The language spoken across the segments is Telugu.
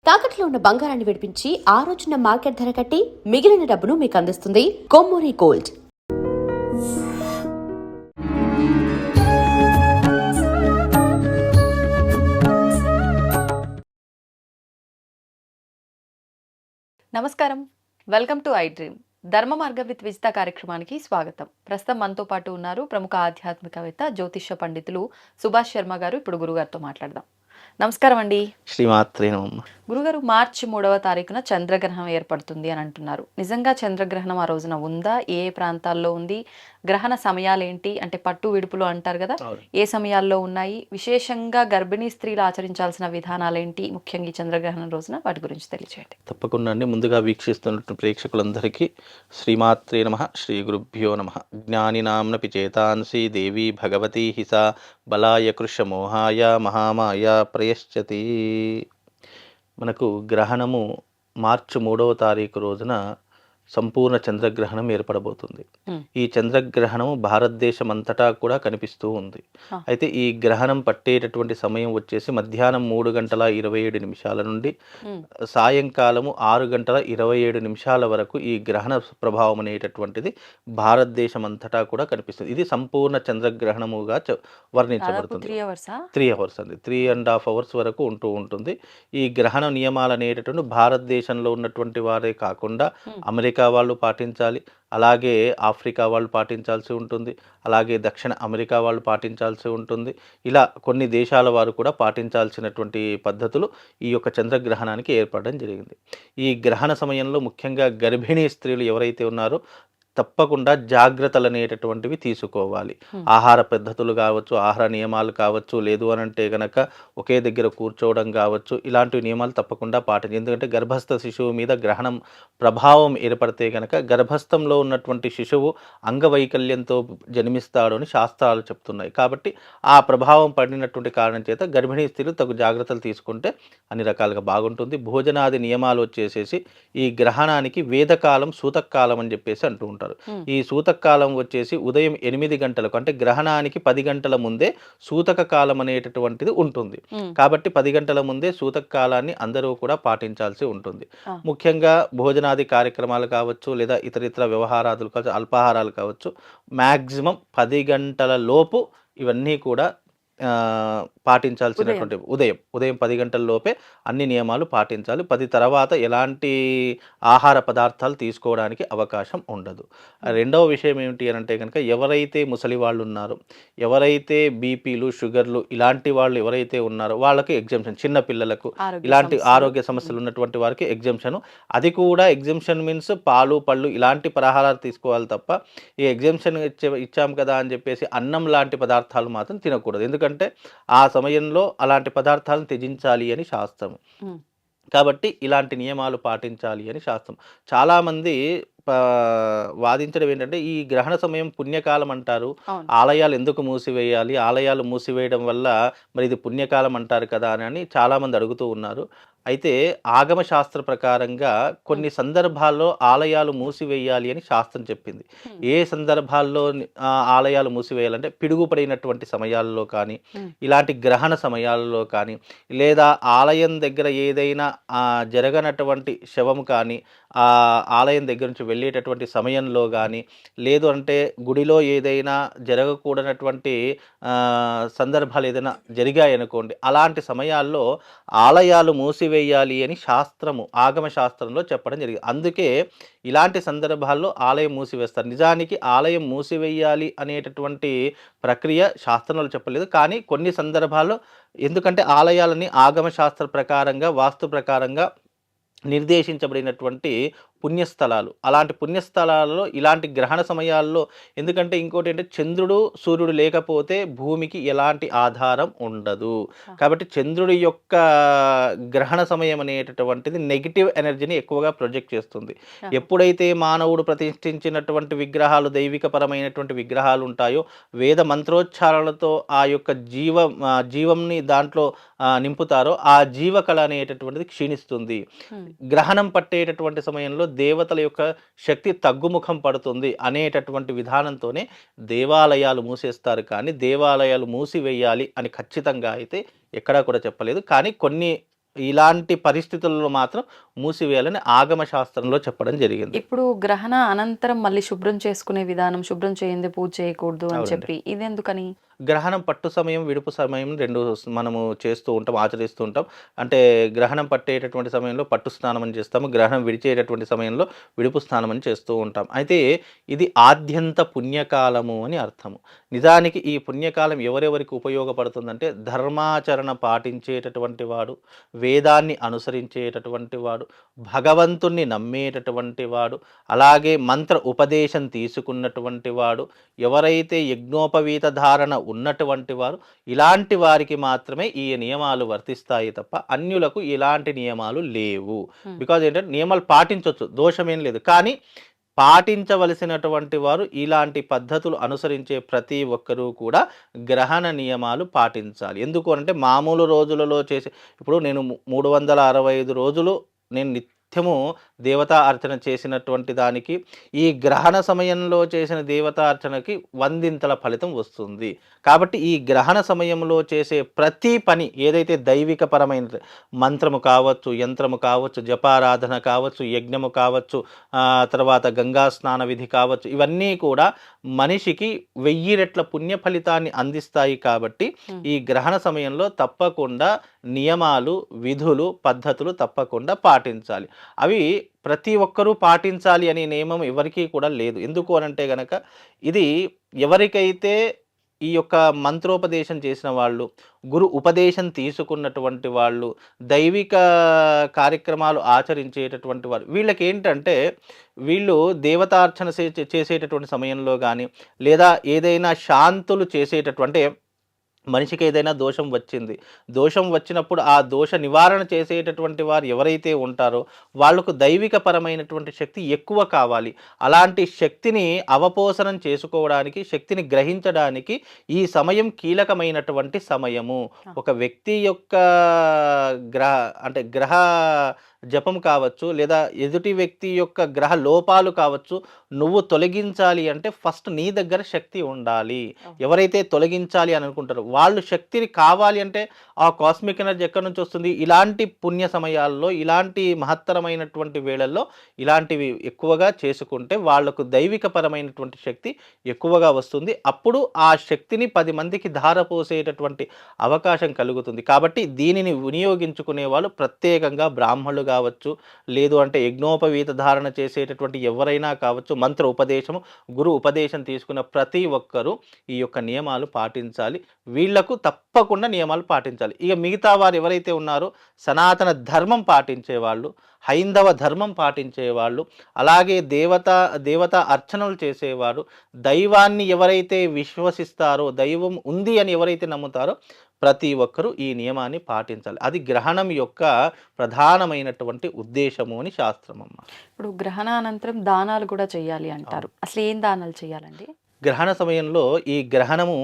తాకట్లో ఉన్న బంగారాన్ని విడిపించి ఆ రోజున మార్కెట్ ధర కట్టి మిగిలిన డబ్బును మీకు అందిస్తుంది కొమ్మూరి గోల్డ్. నమస్కారం, వెల్కమ్ టు ఐ డ్రీమ్. ధర్మ మార్గం విత్ విజిత కార్యక్రమానికి స్వాగతం. ప్రస్తుతం మనతో పాటు ఉన్నారు ప్రముఖ ఆధ్యాత్మికవేత్త జ్యోతిష్య పండితులు సుభాష్ శర్మ గారు. ఇప్పుడు గురుగారితో మాట్లాడదాం. నమస్కారం అండి. శ్రీమాత్రే నమః. గురుగారు, మార్చి 3వ తారీఖున చంద్రగ్రహణం ఏర్పడుతుంది అని అంటున్నారు. నిజంగా చంద్రగ్రహణం ఆ రోజున ఉందా? ఏ ప్రాంతాల్లో ఉంది? గ్రహణ సమయాలు ఏంటి? అంటే పట్టు విడుపులు అంటారు కదా, ఏ సమయాల్లో ఉన్నాయి? విశేషంగా గర్భిణీ స్త్రీలు ఆచరించాల్సిన విధానాలేంటి? ముఖ్యంగా ఈ చంద్రగ్రహణం రోజున వాటి గురించి తెలియజేయండి. తప్పకుండా అండి. ముందుగా వీక్షిస్తున్న ప్రేక్షకులందరికీ శ్రీమాత్రే నమః, శ్రీ గురుభ్యో నమః. జ్ఞానినాంనపి చేతాంసి దేవీ భగవతీ హిసా బలాయ కృషమోహాయ మహామాయ ప్రయశ్చతి. మనకు గ్రహణము మార్చి 3వ తారీఖు రోజున సంపూర్ణ చంద్రగ్రహణం ఏర్పడబోతుంది. ఈ చంద్రగ్రహణము భారతదేశం అంతటా కూడా కనిపిస్తూ ఉంది. అయితే ఈ గ్రహణం పట్టేటటువంటి సమయం వచ్చేసి మధ్యాహ్నం 3:27 నుండి సాయంకాలము 6:27 వరకు ఈ గ్రహణ ప్రభావం అనేటటువంటిది భారతదేశం అంతటా కూడా కనిపిస్తుంది. ఇది సంపూర్ణ చంద్రగ్రహణముగా వర్ణించబడుతుంది. 3 అవర్స్ అండి, 3.5 అవర్స్ వరకు ఉంటూ ఉంటుంది. ఈ గ్రహణ నియమాలు అనేటటువంటి భారతదేశంలో ఉన్నటువంటి వారే కాకుండా అమెరికా వాళ్ళు పాటించాలి, అలాగే ఆఫ్రికా వాళ్ళు పాటించాల్సి ఉంటుంది, అలాగే దక్షిణ అమెరికా వాళ్ళు పాటించాల్సి ఉంటుంది. ఇలా కొన్ని దేశాల వారు కూడా పాటించాల్సినటువంటి పద్ధతులు ఈ యొక్క చంద్రగ్రహణానికి ఏర్పడడం జరిగింది. ఈ గ్రహణ సమయంలో ముఖ్యంగా గర్భిణీ స్త్రీలు ఎవరైతే ఉన్నారో తప్పకుండా జాగ్రత్తలు అనేటటువంటివి తీసుకోవాలి. ఆహార పద్ధతులు కావచ్చు, ఆహార నియమాలు కావచ్చు, లేదు అని అంటే కనుక ఒకే దగ్గర కూర్చోవడం కావచ్చు, ఇలాంటి నియమాలు తప్పకుండా పాటించాలి. ఎందుకంటే గర్భస్థ శిశువు మీద గ్రహణం ప్రభావం ఏర్పడితే కనుక గర్భస్థంలో ఉన్నటువంటి శిశువు అంగవైకల్యంతో జన్మిస్తాడు అని శాస్త్రాలు చెప్తున్నాయి. కాబట్టి ఆ ప్రభావం పడినటువంటి కారణం చేత గర్భిణీ స్త్రీలు తగు జాగ్రత్తలు తీసుకుంటే అన్ని రకాలుగా బాగుంటుంది. భోజనాది నియమాలు వచ్చేసేసి ఈ గ్రహణానికి వేదకాలం సూతకాలం అని చెప్పేసి అంటూ ఉంటారు. ఈ సూతకాలం వచ్చేసి ఉదయం 8 గంటలకు, అంటే గ్రహణానికి 10 గంటల ముందే సూతక కాలం అనేటటువంటిది ఉంటుంది. కాబట్టి 10 గంటల ముందే సూతక కాలాన్ని అందరూ కూడా పాటించాల్సి ఉంటుంది. ముఖ్యంగా భోజనాది కార్యక్రమాలు కావచ్చు, లేదా ఇతరితర వ్యవహారాదులు కావచ్చు, అల్పాహారాలు కావచ్చు, మ్యాక్సిమం 10 గంటల లోపు ఇవన్నీ కూడా పాటించాల్సినటువంటి ఉదయం 10 గంటల లోపే అన్ని నియమాలు పాటించాలి. 10 తర్వాత ఎలాంటి ఆహార పదార్థాలు తీసుకోవడానికి అవకాశం ఉండదు. రెండవ విషయం ఏమిటి అని అంటే కనుక ఎవరైతే ముసలి వాళ్ళు ఉన్నారో, ఎవరైతే బీపీలు షుగర్లు ఇలాంటి వాళ్ళు ఎవరైతే ఉన్నారో వాళ్ళకి ఎగ్జంప్షన్, చిన్న పిల్లలకు ఇలాంటి ఆరోగ్య సమస్యలు ఉన్నటువంటి వారికి ఎగ్జంప్షన్. అది కూడా ఎగ్జంప్షన్ మీన్స్ పాలు పళ్ళు ఇలాంటి పలహారాలు తీసుకోవాలి తప్ప ఈ ఎగ్జంప్షన్ ఇచ్చాం కదా అని చెప్పేసి అన్నం లాంటి పదార్థాలు మాత్రం తినకూడదు. ఎందుకంటే ఆ సమయంలో అలాంటి పదార్థాలను త్యజించాలి అని శాస్త్రం. కాబట్టి ఇలాంటి నియమాలు పాటించాలి అని శాస్త్రం. చాలామంది వాదించడం ఏంటంటే ఈ గ్రహణ సమయం పుణ్యకాలం అంటారు, ఆలయాలు ఎందుకు మూసివేయాలి, ఆలయాలు మూసివేయడం వల్ల మరి ఇది పుణ్యకాలం అంటారు కదా అని చాలామంది అడుగుతూ ఉన్నారు. అయితే ఆగమ శాస్త్ర ప్రకారంగా కొన్ని సందర్భాల్లో ఆలయాలు మూసివేయాలి అని శాస్త్రం చెప్పింది. ఏ సందర్భాల్లో ఆలయాలు మూసివేయాలంటే పిడుగుపడినటువంటి సమయాల్లో కానీ, ఇలాంటి గ్రహణ సమయాల్లో కానీ, లేదా ఆలయం దగ్గర ఏదైనా జరగనటువంటి శవం కానీ ఆ ఆలయం దగ్గర నుంచి వెళ్ళేటటువంటి సమయంలో కానీ, లేదు అంటే గుడిలో ఏదైనా జరగకూడనటువంటి సందర్భాలు ఏదైనా జరిగాయనుకోండి, అలాంటి సమయాల్లో ఆలయాలు మూసివేయాలి అని శాస్త్రము, ఆగమ శాస్త్రంలో చెప్పడం జరిగింది. అందుకే ఇలాంటి సందర్భాల్లో ఆలయం మూసివేస్తారు. నిజానికి ఆలయం మూసివేయాలి అనేటటువంటి ప్రక్రియ శాస్త్రంలో చెప్పలేదు, కానీ కొన్ని సందర్భాల్లో ఎందుకంటే ఆలయాలని ఆగమ శాస్త్ర ప్రకారంగా, వాస్తు ప్రకారంగా నిర్దేశించబడినటువంటి పుణ్యస్థలాలు. అలాంటి పుణ్యస్థలాలలో ఇలాంటి గ్రహణ సమయాల్లో, ఎందుకంటే ఇంకోటి ఏంటంటే చంద్రుడు సూర్యుడు లేకపోతే భూమికి ఎలాంటి ఆధారం ఉండదు. కాబట్టి చంద్రుడి యొక్క గ్రహణ సమయం అనేటటువంటిది నెగిటివ్ ఎనర్జీని ఎక్కువగా ప్రొజెక్ట్ చేస్తుంది. ఎప్పుడైతే మానవుడు ప్రతిష్ఠించినటువంటి విగ్రహాలు, దైవికపరమైనటువంటి విగ్రహాలు ఉంటాయో, వేద మంత్రోచ్చారణలతో ఆ యొక్క జీవంని దాంట్లో నింపుతారో ఆ జీవకళ అనేటటువంటిది క్షీణిస్తుంది. గ్రహణం పట్టేటటువంటి సమయంలో దేవతల యొక్క శక్తి తగ్గుముఖం పడుతుంది అనేటటువంటి విధానంతోనే దేవాలయాలు మూసేస్తారు. కానీ దేవాలయాలు మూసివేయాలి అని ఖచ్చితంగా అయితే ఎక్కడా కూడా చెప్పలేదు. కానీ కొన్ని ఇలాంటి పరిస్థితుల్లో మాత్రం మూసివేయాలని ఆగమ శాస్త్రంలో చెప్పడం జరిగింది. ఇప్పుడు గ్రహణ అనంతరం మళ్ళీ శుభ్రం చేసుకునే విధానం, శుభ్రం చేయందే పూజ చేయకూడదు అని అవునండి. చెప్పి ఇదెందుకని? గ్రహణం పట్టు సమయం, విడుపు సమయం 2 మనము చేస్తూ ఉంటాం, ఆచరిస్తూ ఉంటాం. అంటే గ్రహణం పట్టేటటువంటి సమయంలో పట్టు స్నానం అని చేస్తాము. గ్రహణం విడిచేటటువంటి సమయంలో విడుపు స్నానం అని చేస్తూ ఉంటాం. అయితే ఇది ఆద్యంత పుణ్యకాలము అని అర్థము. నిజానికి ఈ పుణ్యకాలం ఎవరెవరికి ఉపయోగపడుతుందంటే ధర్మాచరణ పాటించేటటువంటి వాడు, వేదాన్ని అనుసరించేటటువంటి వాడు, భగవంతుణ్ణి నమ్మేటటువంటి వాడు, అలాగే మంత్ర ఉపదేశం తీసుకున్నటువంటి వాడు, ఎవరైతే యజ్ఞోపవీత ధారణ ఉన్నటువంటి వారు, ఇలాంటి వారికి మాత్రమే ఈ నియమాలు వర్తిస్తాయి తప్ప అన్యులకు ఇలాంటి నియమాలు లేవు. బికాజ్ ఏంటంటే నియమాలు పాటించవచ్చు, దోషమేం లేదు. కానీ పాటించవలసినటువంటి వారు ఇలాంటి పద్ధతులు అనుసరించే ప్రతి ఒక్కరూ కూడా గ్రహణ నియమాలు పాటించాలి. ఎందుకు అంటే మామూలు రోజులలో చేసే, ఇప్పుడు నేను 365 రోజులు నేను నిత్యము దేవతా అర్చన చేసినటువంటి దానికి ఈ గ్రహణ సమయంలో చేసిన దేవతా అర్చనకి 100ల ఫలితం వస్తుంది. కాబట్టి ఈ గ్రహణ సమయంలో చేసే ప్రతి పని ఏదైతే దైవిక పరమైన మంత్రము కావచ్చు, యంత్రము కావచ్చు, జపారాధన కావచ్చు, యజ్ఞము కావచ్చు, తర్వాత గంగా స్నాన విధి కావచ్చు, ఇవన్నీ కూడా మనిషికి 1000 రెట్ల పుణ్య ఫలితాన్ని అందిస్తాయి. కాబట్టి ఈ గ్రహణ సమయంలో తప్పకుండా నియమాలు, విధులు, పద్ధతులు తప్పకుండా పాటించాలి. అవి ప్రతి ఒక్కరూ పాటించాలి అనే నియమం ఎవరికీ కూడా లేదు. ఎందుకు అనంటే గనక ఇది ఎవరికైతే ఈ యొక్క మంత్రోపదేశం చేసిన వాళ్ళు, గురు ఉపదేశం తీసుకున్నటువంటి వాళ్ళు, దైవిక కార్యక్రమాలు ఆచరించేటటువంటి వారు, వీళ్ళకి ఏంటంటే వీళ్ళు దేవతార్చన చేసేటటువంటి సమయంలో కానీ, లేదా ఏదైనా శాంతులు చేసేటటువంటి, మనిషికి ఏదైనా దోషం వచ్చింది, దోషం వచ్చినప్పుడు ఆ దోష నివారణ చేసేటటువంటి వారు ఎవరైతే ఉంటారో వాళ్ళకు దైవిక పరమైనటువంటి శక్తి ఎక్కువ కావాలి. అలాంటి శక్తిని అవపోసనం చేసుకోవడానికి, శక్తిని గ్రహించడానికి ఈ సమయం కీలకమైనటువంటి సమయము. ఒక వ్యక్తి యొక్క గ్రహ జపం కావచ్చు, లేదా ఎదుటి వ్యక్తి యొక్క గ్రహ లోపాలు కావచ్చు, నువ్వు తొలగించాలి అంటే ఫస్ట్ నీ దగ్గర శక్తి ఉండాలి. ఎవరైతే తొలగించాలి అని అనుకుంటారో వాళ్ళు శక్తిని కావాలి అంటే ఆ కాస్మిక్ ఎనర్జీ ఎక్కడి నుంచి వస్తుంది? ఇలాంటి పుణ్య సమయాల్లో, ఇలాంటి మహత్తరమైనటువంటి వేళల్లో ఇలాంటివి ఎక్కువగా చేసుకుంటే వాళ్లకు దైవిక పరమైనటువంటి శక్తి ఎక్కువగా వస్తుంది. అప్పుడు ఆ శక్తిని 10 మందికి ధారపోసేటటువంటి అవకాశం కలుగుతుంది. కాబట్టి దీనిని వినియోగించుకునే వాళ్ళు ప్రత్యేకంగా బ్రాహ్మణులు కావచ్చు, లేదు అంటే యజ్ఞోపవీత ధారణ చేసేటటువంటి ఎవరైనా కావచ్చు, మంత్ర ఉపదేశము, గురు ఉపదేశం తీసుకున్న ప్రతి ఒక్కరూ ఈ యొక్క నియమాలు పాటించాలి. వీళ్లకు తప్పకుండా నియమాలు పాటించాలి. ఇక మిగతా వారు ఎవరైతే ఉన్నారో సనాతన ధర్మం పాటించేవాళ్ళు, హైందవ ధర్మం పాటించేవాళ్ళు, అలాగే దేవతా అర్చనలు చేసేవారు, దైవాన్ని ఎవరైతే విశ్వసిస్తారో, దైవం ఉంది అని ఎవరైతే నమ్ముతారో ప్రతి ఒక్కరూ ఈ నియమాన్ని పాటించాలి. అది గ్రహణం యొక్క ప్రధానమైనటువంటి ఉద్దేశము అని శాస్త్రం అమ్మ. ఇప్పుడు గ్రహణానంతరం దానాలు కూడా చేయాలి అంటారు. అసలు ఏం దానాలు చేయాలండి? గ్రహణ సమయంలో ఈ గ్రహణము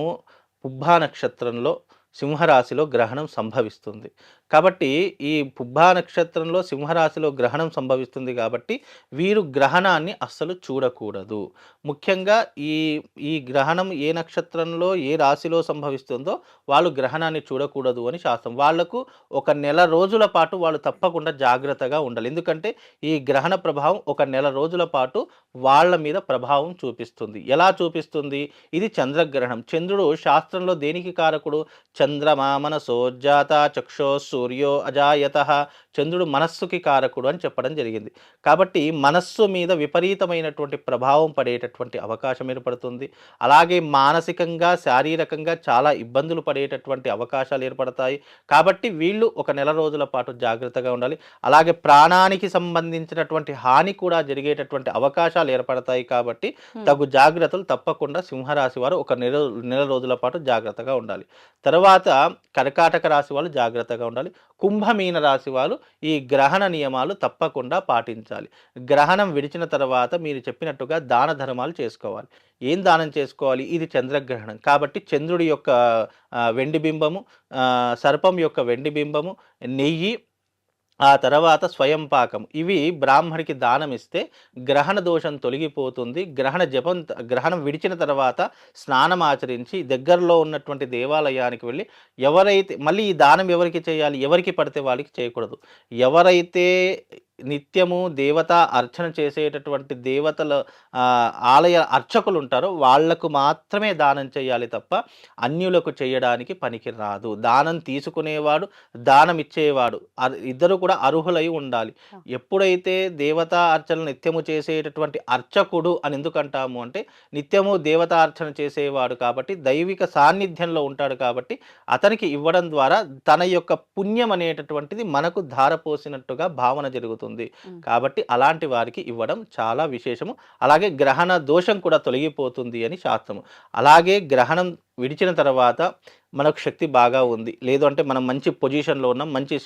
పుబ్బా నక్షత్రంలో సింహరాశిలో గ్రహణం సంభవిస్తుంది. కాబట్టి ఈ పుబ్బా నక్షత్రంలో సింహరాశిలో గ్రహణం సంభవిస్తుంది కాబట్టి వీరు గ్రహణాన్ని అస్సలు చూడకూడదు. ముఖ్యంగా ఈ గ్రహణం ఏ నక్షత్రంలో ఏ రాశిలో సంభవిస్తుందో వాళ్ళు గ్రహణాన్ని చూడకూడదు అని శాస్త్రం. వాళ్లకు 1 నెల రోజుల పాటు వాళ్ళు తప్పకుండా జాగ్రత్తగా ఉండాలి. ఎందుకంటే ఈ గ్రహణ ప్రభావం 1 నెల రోజుల పాటు వాళ్ళ మీద ప్రభావం చూపిస్తుంది. ఎలా చూపిస్తుంది? ఇది చంద్రగ్రహణం. చంద్రుడు శాస్త్రంలో దేనికి కారకుడు? చంద్రమా మనసోజాత చక్షో సూర్యో అజాయత. చంద్రుడు మనస్సుకి కారకుడు అని చెప్పడం జరిగింది. కాబట్టి మనస్సు మీద విపరీతమైనటువంటి ప్రభావం పడేటటువంటి అవకాశం ఏర్పడుతుంది. అలాగే మానసికంగా, శారీరకంగా చాలా ఇబ్బందులు పడేటటువంటి అవకాశాలు ఏర్పడతాయి. కాబట్టి వీళ్ళు 1 నెల రోజుల పాటు జాగ్రత్తగా ఉండాలి. అలాగే ప్రాణానికి సంబంధించినటువంటి హాని కూడా జరిగేటటువంటి అవకాశాలు ఏర్పడతాయి. కాబట్టి తగు జాగ్రత్తలు తప్పకుండా సింహరాశి వారు 1 నెల రోజుల పాటు జాగ్రత్తగా ఉండాలి. తర్వాత కర్కాటక రాశి వాళ్ళు జాగ్రత్తగా ఉండాలి. కుంభమీన రాశి వాళ్ళు ఈ గ్రహణ నియమాలు తప్పకుండా పాటించాలి. గ్రహణం విడిచిన తర్వాత మీరు చెప్పినట్టుగా దాన ధర్మాలు చేసుకోవాలి. ఏం దానం చేసుకోవాలి? ఇది చంద్రగ్రహణం కాబట్టి చంద్రుడి యొక్క వెండి బింబము, సర్పం యొక్క వెండి బింబము, నెయ్యి, ఆ తర్వాత స్వయం పాకం. ఇవి బ్రాహ్మడికి దానం ఇస్తే గ్రహణ దోషం తొలగిపోతుంది. గ్రహణం విడిచిన తర్వాత స్నానం ఆచరించి దగ్గరలో ఉన్నటువంటి దేవాలయానికి వెళ్ళి ఎవరైతే మళ్ళీ ఈ దానం ఎవరికి చేయాలి? ఎవరికి పడితే వాళ్ళకి చేయకూడదు. ఎవరైతే నిత్యము దేవతా అర్చన చేసేటటువంటి దేవతల ఆలయ అర్చకులు ఉంటారో వాళ్లకు మాత్రమే దానం చేయాలి తప్ప అన్యులకు చేయడానికి పనికి రాదు. దానం తీసుకునేవాడు, దానం ఇచ్చేవాడు ఇద్దరు కూడా అర్హులై ఉండాలి. ఎప్పుడైతే దేవతా అర్చన నిత్యము చేసేటటువంటి అర్చకుడు అని ఎందుకంటాము అంటే నిత్యము దేవతా అర్చన చేసేవాడు కాబట్టి దైవిక సాన్నిధ్యంలో ఉంటాడు కాబట్టి అతనికి ఇవ్వడం ద్వారా తన యొక్క పుణ్యం అనేటటువంటిది మనకు ధారపోసినట్టుగా భావన జరుగుతుంది. కాబట్టి అలాంటి వారికి ఇవ్వడం చాలా విశేషము. అలాగే గ్రహణ దోషం కూడా తొలగిపోతుంది అని శాస్త్రము. అలాగే గ్రహణం విడిచిన తర్వాత మనకు శక్తి బాగా ఉంది, లేదు అంటే మనం మంచి పొజిషన్లో ఉన్నాం, మంచి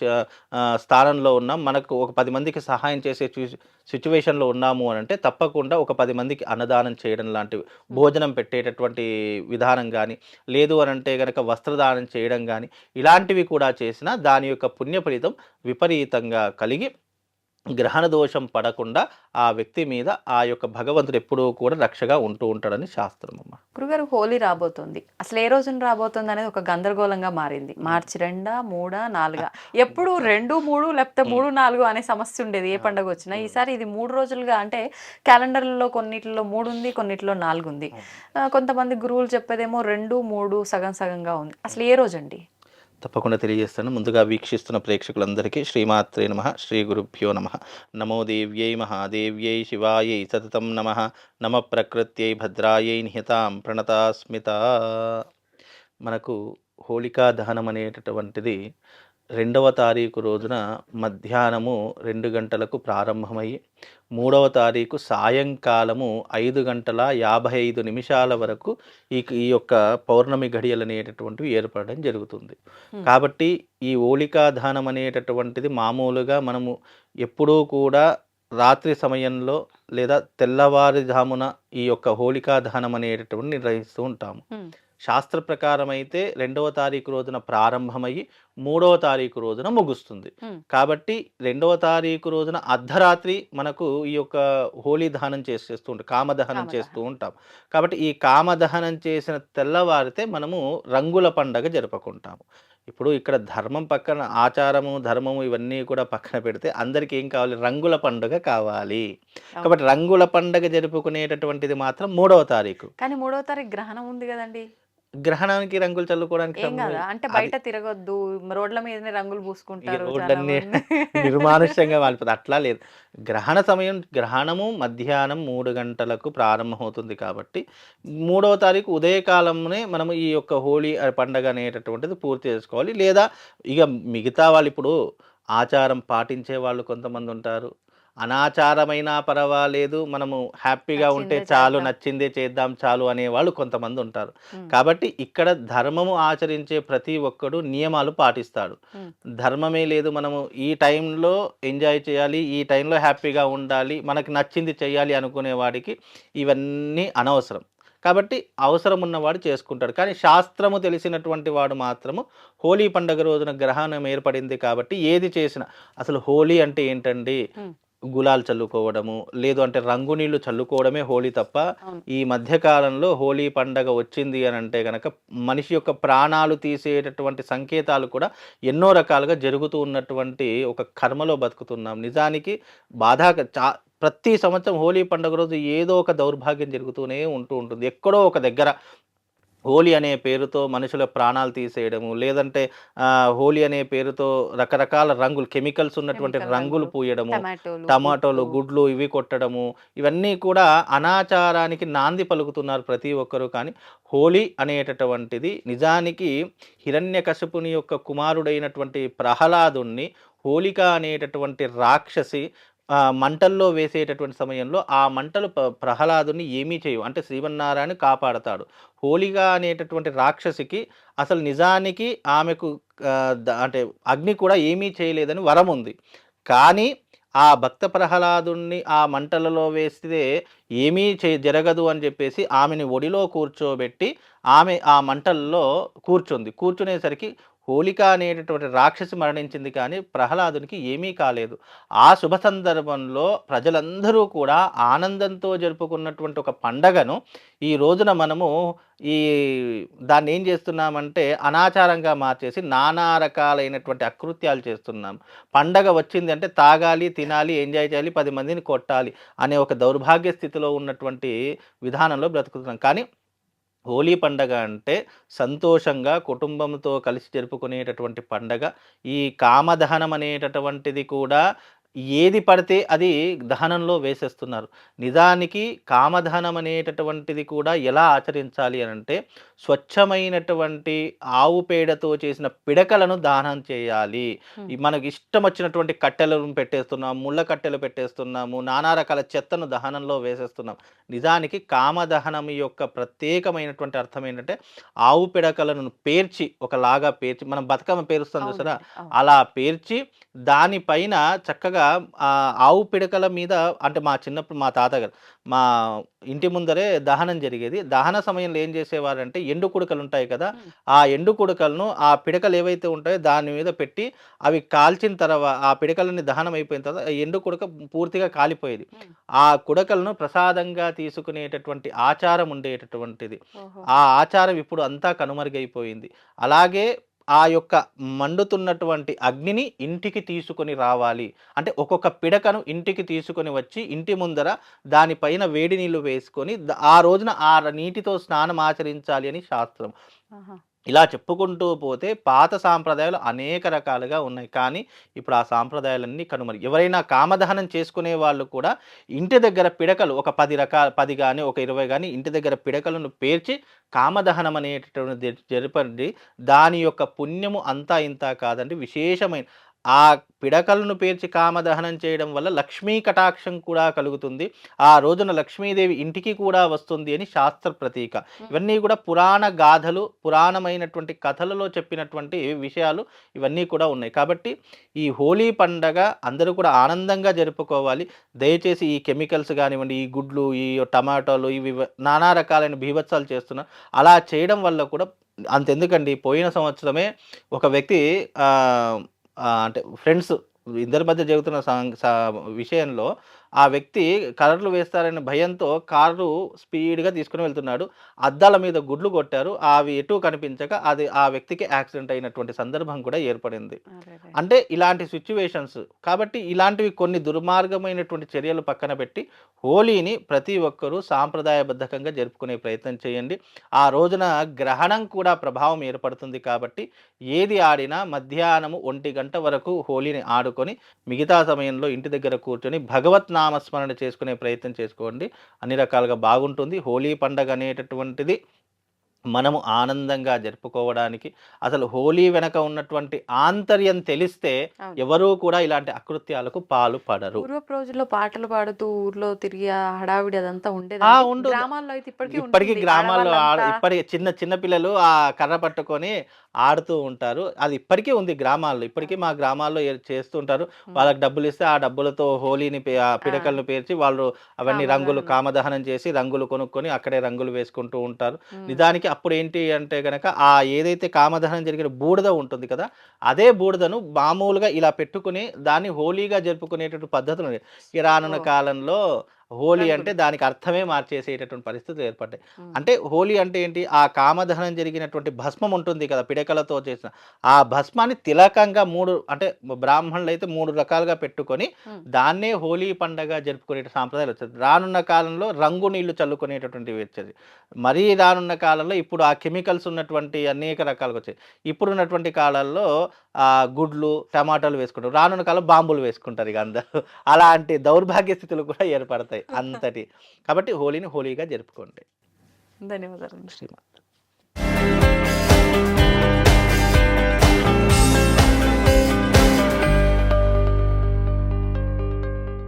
స్థానంలో ఉన్నాం, మనకు ఒక 10 మందికి సహాయం చేసే సిచ్యువేషన్లో ఉన్నాము అని అంటే తప్పకుండా ఒక 10 మందికి అన్నదానం చేయడం లాంటివి, భోజనం పెట్టేటటువంటి విధానం కానీ, లేదు అని అంటే కనుక వస్త్రదానం చేయడం కానీ, ఇలాంటివి కూడా చేసినా దాని యొక్క పుణ్య ఫలితం విపరీతంగా కలిగి గ్రహణ దోషం పడకుండా ఆ వ్యక్తి మీద ఆ యొక్క భగవంతుడు ఎప్పుడూ కూడా రక్షగా ఉంటూ ఉంటాడని శాస్త్రం అమ్మ. గురుగారు, హోలీ రాబోతుంది. అసలు ఏ రోజున రాబోతుంది అనేది ఒక గందరగోళంగా మారింది. మార్చి 2, 3, 4 ఎప్పుడు 2, 3 లేకపోతే 3, 4 అనే సమస్య ఉండేది ఏ పండుగ వచ్చినా. ఈసారి ఇది 3 రోజులుగా, అంటే క్యాలెండర్లో కొన్నిట్లో 3 ఉంది, కొన్నిట్లో 4 ఉంది. కొంతమంది గురువులు చెప్పేదేమో 2, 3 సగం సగంగా ఉంది. అసలు ఏ రోజు అండి? తప్పకుండా తెలియజేస్తాను. ముందుగా వీక్షిస్తున్న ప్రేక్షకులందరికీ శ్రీమాత్రే నమః, శ్రీ గురుభ్యో నమః. నమో దేవ్యై మహాదేవ్యై శివాయై సతతం నమః. నమ ప్రకృత్యై భద్రాయై నిహతాం ప్రణతాస్మిత. మనకు హోళికా దహనం అనేటటువంటిది 2వ తారీఖు రోజున మధ్యాహ్నము 2 గంటలకు ప్రారంభమై 3వ తారీఖు సాయంకాలము 5:55 వరకు ఈ యొక్క పౌర్ణమి ఘడియలు అనేటటువంటివి ఏర్పడడం జరుగుతుంది. కాబట్టి ఈ హోళికా దహనం అనేటటువంటిది మామూలుగా మనము ఎప్పుడూ కూడా రాత్రి సమయంలో లేదా తెల్లవారుజామున ఈ యొక్క హోళికా దహనం అనేటటువంటి నిర్వహిస్తూ ఉంటాము. శాస్త్ర ప్రకారం అయితే 2వ తారీఖు రోజున ప్రారంభమయ్యి 3వ తారీఖు రోజున ముగుస్తుంది. కాబట్టి 2వ తారీఖు రోజున అర్ధరాత్రి మనకు ఈ యొక్క హోలీ దహనం చేస్తూ ఉంటాం, కామదహనం చేస్తూ ఉంటాం. కాబట్టి ఈ కామదహనం చేసిన తెల్లవారితే మనము రంగుల పండగ జరుపుకుంటాము. ఇప్పుడు ఇక్కడ ధర్మం పక్కన ఆచారము, ధర్మము ఇవన్నీ కూడా పక్కన పెడితే అందరికీ ఏం కావాలి? రంగుల పండుగ కావాలి. కాబట్టి రంగుల పండుగ జరుపుకునేటటువంటిది మాత్రం 3వ తారీఖు. కానీ 3వ తారీఖు గ్రహణం ఉంది కదండి. గ్రహణానికి రంగులు చల్లుకోవడానికి అంటే బయట తిరగొద్దు, రోడ్ల మీదనే రంగులు పూసుకుంటారు, రోడ్లన్నీ నిర్మానుష్యంగా మారిపోతుంది. అట్లా లేదు. గ్రహణ సమయం, గ్రహణము మధ్యాహ్నం 3 గంటలకు ప్రారంభమవుతుంది కాబట్టి 3వ తారీఖు ఉదయకాలంలోనే మనము ఈ యొక్క హోలీ పండగ అనేటటువంటిది పూర్తి చేసుకోవాలి. లేదా ఇక మిగతా వాళ్ళు ఇప్పుడు ఆచారం పాటించే వాళ్ళు కొంతమంది ఉంటారు, అనాచారమైనా పర్వాలేదు, మనము హ్యాపీగా ఉంటే చాలు, నచ్చిందే చేద్దాం చాలు అనేవాళ్ళు కొంతమంది ఉంటారు. కాబట్టి ఇక్కడ ధర్మము ఆచరించే ప్రతి ఒక్కడు నియమాలు పాటిస్తాడు. ధర్మమే లేదు, మనము ఈ టైంలో ఎంజాయ్ చేయాలి, ఈ టైంలో హ్యాపీగా ఉండాలి, మనకు నచ్చింది చేయాలి అనుకునే వాడికి ఇవన్నీ అనవసరం. కాబట్టి అవసరం ఉన్నవాడు చేసుకుంటాడు. కానీ శాస్త్రము తెలిసినటువంటి వాడు మాత్రము హోలీ పండుగ రోజున గ్రహణం ఏర్పడింది కాబట్టి ఏది చేసినా, అసలు హోలీ అంటే ఏంటండి? గులాల్ చల్లుకోవడము, లేదు అంటే రంగు నీళ్లు చల్లుకోవడమే హోలీ తప్ప ఈ మధ్యకాలంలో హోలీ పండగ వచ్చింది అని అంటే కనుక మనిషి యొక్క ప్రాణాలు తీసేటటువంటి సంకేతాలు కూడా ఎన్నో రకాలుగా జరుగుతూ ఉన్నటువంటి ఒక కర్మలో బతుకుతున్నాం. నిజానికి ప్రతి సంవత్సరం హోలీ పండుగ రోజు ఏదో ఒక దౌర్భాగ్యం జరుగుతూనే ఉంటుంది. ఎక్కడో ఒక దగ్గర హోలీ అనే పేరుతో మనుషుల ప్రాణాలు తీసేయడము, లేదంటే హోలీ అనే పేరుతో రకరకాల రంగులు, కెమికల్స్ ఉన్నటువంటి రంగులు పూయడము, టమాటోలు, గుడ్లు ఇవి కొట్టడము, ఇవన్నీ కూడా అనాచారానికి నాంది పలుకుతున్నారు ప్రతి ఒక్కరూ. కానీ హోలీ అనేటటువంటిది నిజానికి హిరణ్యకశిపుని యొక్క కుమారుడైనటువంటి ప్రహ్లాదుణ్ణి హోలిక అనేటటువంటి రాక్షసి మంటల్లో వేసేటటువంటి సమయంలో ఆ మంటలు ప్రహ్లాదుని ఏమీ చేయవు, అంటే శ్రీమన్నారాయణ కాపాడతాడు. హోలిక అనేటటువంటి రాక్షసికి అసలు నిజానికి ఆమెకు అంటే అగ్ని కూడా ఏమీ చేయలేదని వరం ఉంది. కానీ ఆ భక్త ప్రహ్లాదుని ఆ మంటలలో వేస్తే ఏమీ జరగదు అని చెప్పేసి ఆమెని ఒడిలో కూర్చోబెట్టి ఆమె ఆ మంటల్లో కూర్చునేసరికి హోలిక అనేటటువంటి రాక్షసి మరణించింది, కానీ ప్రహ్లాదునికి ఏమీ కాలేదు. ఆ శుభ సందర్భంలో ప్రజలందరూ కూడా ఆనందంతో జరుపుకున్నటువంటి ఒక పండగను ఈ రోజున మనము ఈ దాన్ని ఏం చేస్తున్నామంటే అనాచారంగా మార్చేసి నానా రకాలైనటువంటి అకృత్యాలు చేస్తున్నాం. పండగ వచ్చింది అంటే తాగాలి, తినాలి, ఎంజాయ్ చేయాలి, 10 మందిని కొట్టాలి అనే ఒక దౌర్భాగ్య స్థితిలో ఉన్నటువంటి విధానంలో బ్రతుకుతున్నాం. కానీ హోలీ పండగ అంటే సంతోషంగా కుటుంబంతో కలిసి జరుపుకునేటటువంటి పండగ. ఈ కామదహనం అనేటటువంటిది కూడా ఏది పడితే అది దహనంలో వేసేస్తున్నారు. నిజానికి కామదహనం అనేటటువంటిది కూడా ఎలా ఆచరించాలి అనంటే స్వచ్ఛమైనటువంటి ఆవు పేడతో చేసిన పిడకలను దానం చేయాలి. మనకి ఇష్టం వచ్చినటువంటి కట్టెలను పెట్టేస్తున్నాం, ముళ్ళ కట్టెలు పెట్టేస్తున్నాము, నానా రకాల చెత్తను దహనంలో వేసేస్తున్నాం. నిజానికి కామదహనం యొక్క ప్రత్యేకమైనటువంటి అర్థం ఏంటంటే ఆవు పిడకలను పేర్చి ఒకలాగా పేర్చి మనం బతుకమ్మ పేరుస్తాం చూసారా, అలా పేర్చి దానిపైన చక్కగా ఆవు పిడకల మీద అంటే మా చిన్నప్పుడు మా తాతగారు మా ఇంటి ముందరే దహనం జరిగేది. దహన సమయంలో ఏం చేసేవారంటే ఎండు కుడకలు ఉంటాయి కదా, ఆ ఎండు కుడకలను ఆ పిడకలు ఏవైతే ఉంటాయో దాని మీద పెట్టి అవి కాల్చిన తర్వాత ఆ పిడకలని దహనం అయిపోయిన తర్వాత ఆ ఎండు కుడక పూర్తిగా కాలిపోయేది. ఆ కుడకలను ప్రసాదంగా తీసుకునేటటువంటి ఆచారం ఉండేటటువంటిది. ఆ ఆచారం ఇప్పుడు అంతా కనుమరుగైపోయింది. అలాగే ఆ యొక్క మండుతున్నటువంటి అగ్నిని ఇంటికి తీసుకొని రావాలి అంటే ఒక్కొక్క పిడకను ఇంటికి తీసుకొని వచ్చి ఇంటి ముందర దానిపైన వేడి నీళ్లు వేసుకొని ఆ రోజున ఆ నీటితో స్నానం ఆచరించాలి అని శాస్త్రం. ఇలా చెప్పుకుంటూ పోతే పాత సాంప్రదాయాలు అనేక రకాలుగా ఉన్నాయి. కానీ ఇప్పుడు ఆ సాంప్రదాయాలన్నీ కనుమరి. ఎవరైనా కామదహనం చేసుకునే వాళ్ళు కూడా ఇంటి దగ్గర పిడకలు ఒక 10 కానీ ఒక 20 కానీ ఇంటి దగ్గర పిడకలను పేర్చి కామదహనం అనేటటువంటి జరపండి. దాని యొక్క పుణ్యము అంతా ఇంత కాదండి, విశేషమైన ఆ పిడకలను పేర్చి కామదహనం చేయడం వల్ల లక్ష్మీ కటాక్షం కూడా కలుగుతుంది. ఆ రోజున లక్ష్మీదేవి ఇంటికి కూడా వస్తుంది అని శాస్త్ర ప్రతీక. ఇవన్నీ కూడా పురాణ గాథలు, పురాణమైనటువంటి కథలలో చెప్పినటువంటి విషయాలు ఇవన్నీ కూడా ఉన్నాయి. కాబట్టి ఈ హోలీ పండగ అందరూ కూడా ఆనందంగా జరుపుకోవాలి. దయచేసి ఈ కెమికల్స్ కానివ్వండి, ఈ గుడ్లు, ఈ టమాటోలు, ఇవి నానా రకాలైన బీభత్సాలు చేస్తున్నారు. అలా చేయడం వల్ల కూడా అంతెందుకండి, పోయిన సంవత్సరమే ఒక వ్యక్తి అంటే ఫ్రెండ్స్ ఇద్దరి మధ్య జరుగుతున్న విషయంలో ఆ వ్యక్తి కలర్లు వేస్తారనే భయంతో కారు స్పీడ్గా తీసుకుని వెళ్తున్నాడు. అద్దాల మీద గుడ్లు కొట్టారు. అవి ఎటు కనిపించక అది ఆ వ్యక్తికి యాక్సిడెంట్ అయినటువంటి సందర్భం కూడా ఏర్పడింది. అంటే ఇలాంటి సిచ్యువేషన్స్. కాబట్టి ఇలాంటివి కొన్ని దుర్మార్గమైనటువంటి చర్యలు పక్కన పెట్టి హోలీని ప్రతి ఒక్కరూ సాంప్రదాయబద్ధంగా జరుపుకునే ప్రయత్నం చేయండి. ఆ రోజున గ్రహణం కూడా ప్రభావం ఏర్పడుతుంది. కాబట్టి ఏది ఆడినా మధ్యాహ్నము 1 గంట వరకు హోలీని ఆడుకొని మిగతా సమయంలో ఇంటి దగ్గర కూర్చొని భగవత్ నామస్మరణ చేసుకునే ప్రయత్నం చేసుకోండి. అన్ని రకాలుగా బాగుంటుంది. హోలీ పండగ అనేటటువంటిది మనము ఆనందంగా జరుపుకోవడానికి, అసలు హోలీ వెనక ఉన్నటువంటి ఆంతర్యం తెలిస్తే ఎవరూ కూడా ఇలాంటి అకృత్యాలకు పాలు పడరు. పూర్వపు రోజుల్లో పాటలు పాడుతూ ఊర్లో తిరిగి హడావిడి అదంతా ఉండేది. గ్రామాల్లో అయితే ఇప్పటికీ గ్రామాల్లో ఇప్పటికీ చిన్న పిల్లలు ఆ కర్ర పట్టుకొని ఆడుతూ ఉంటారు. అది ఇప్పటికీ ఉంది గ్రామాల్లో. ఇప్పటికీ మా గ్రామాల్లో చేస్తుంటారు. వాళ్ళకి డబ్బులు ఇస్తే ఆ డబ్బులతో హోలీని పిడకలను పేర్చి వాళ్ళు అవన్నీ రంగులు కామదహనం చేసి రంగులు కొనుక్కొని అక్కడే రంగులు వేసుకుంటూ ఉంటారు. నిజానికి అప్పుడు ఏంటి అంటే కనుక ఆ ఏదైతే కామదహనం జరిగిన బూడిద ఉంటుంది కదా, అదే బూడిదను మామూలుగా ఇలా పెట్టుకుని దాన్ని హోలీగా జరుపుకునేటటువంటి పద్ధతులు ఉన్నాయి. ఈ రానున్న కాలంలో హోలీ అంటే దానికి అర్థమే మార్చేసేటటువంటి పరిస్థితులు ఏర్పడ్డాయి. అంటే హోలీ అంటే ఏంటి, ఆ కామదహనం జరిగినటువంటి భస్మం ఉంటుంది కదా పిడకలతో చేసిన, ఆ భస్మాన్ని తిలకంగా 3 అంటే బ్రాహ్మణులు అయితే 3 రకాలుగా పెట్టుకొని దాన్నే హోలీ పండగ జరుపుకునే సాంప్రదాయాలు వచ్చేది. రానున్న కాలంలో రంగు నీళ్లు చల్లుకునేటటువంటివి వచ్చేది. మరీ రానున్న కాలంలో ఇప్పుడు ఆ కెమికల్స్ ఉన్నటువంటి అనేక రకాలుగా వచ్చాయి. ఇప్పుడున్నటువంటి కాలాల్లో గుడ్లు టమాటాలు వేసుకుంటారు. రానున్న కాలం బాంబులు వేసుకుంటారు ఇక అందరూ. అలాంటి దౌర్భాగ్య స్థితులు కూడా ఏర్పడతాయి అంతటి. కాబట్టి హోలీని హోలీగా జరుపుకోండి. ధన్యవాదాలు. శ్రీమాన్.